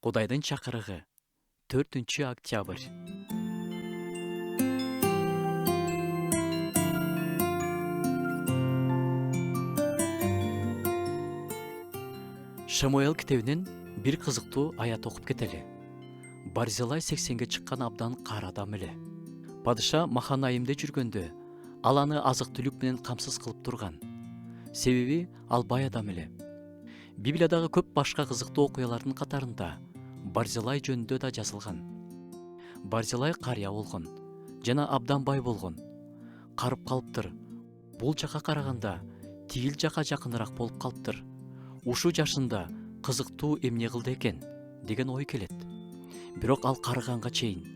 Кудайдын чакырыгы 4-октябрь. Шамуэл китебинен бир кызыктуу аят окуп кетели. Барзилай 80ге чыккан абдан кара адам эле. Падыша Маханайымда жүргөндө ал аны азык түлүк менен камсыз кылып турган. Себеби ал бай адам эле. Библиядагы көп башка кызыктуу окуялардын катарында Барзилай жөнүндө да жазылган. Барзилай карыя болгон жана абдан бай болгон. Карып калыптыр. Бул жака караганда тигил жака жакыныраак болуп калыптыр. Ушу жашында кызыктуу эмне кылды экен деген ой келет. Бирок ал карыганга чейин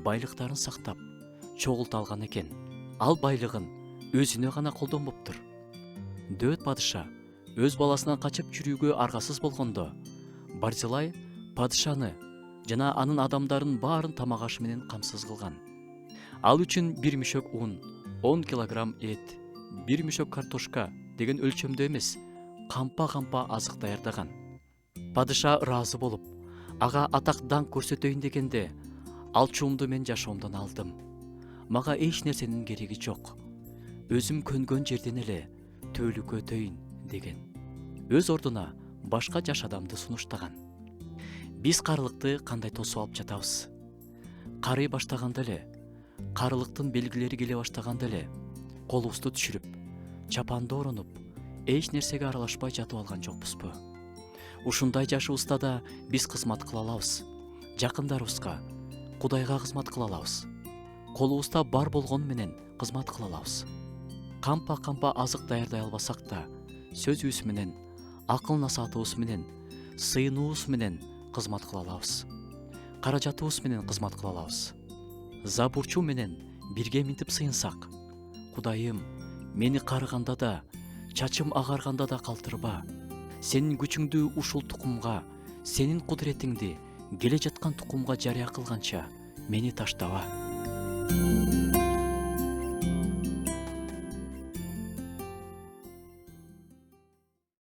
байлыктарын сактап, чогулта алган экен. Ал байлыгын өзүнө гана колдонбоптур. Дөөт падыша өз баласынан качып жүрүүгө аргасыз болгондо, Барзилай падышаны жана анын адамдарын баарын тамак аш менен камсыз кылган. Ал үчүн 1 мешок ун, 10 килограмм эт, 1 мешок картошка деген өлчөмдө эмес, кампа азык даярдаган. Падыша ыраазы болуп, ага атак даңк көрсөтөйүн дегенде, ал чуумду мен жашоомдон алдым. Мага эч нерсенин кереги жок. Өзүм көнгөн жерден эле төөлүккө өтөйүн деген. Өз ордуна башка жаш адамды сунуштаган. Биз карылыкты кандай тосуп алып жатабыз? Карый баштаганда эле, карылыктын белгилери келе баштаганда эле, колубузду түшүрүп, чапанды оронуп, эч нерсеге аралашпай жатып алган жокпузбу? Ушундай жашыбызда да биз кызмат кыла алабыз. Жакындарыбызга, Кудайга кызмат кыла алабыз. Колубузда бар болгон менен кызмат кыла алабыз. Кампа азык даярдай албасак да, сөзүбүз менен, акыл насаатыбыз менен, сыйынуубуз менен кызмат кыла алабыз. Каражатыбыз менен кызмат кыла алабыз. Забурчу менен бирге минтип сыйынсак, Кудайым, мени карыганда да, чачым агарганда да калтырба. Сенин күчүңдү ушул тукумга, сенин кудуретиңди келе жаткан тукумга жарыя кылганча мени таштаба.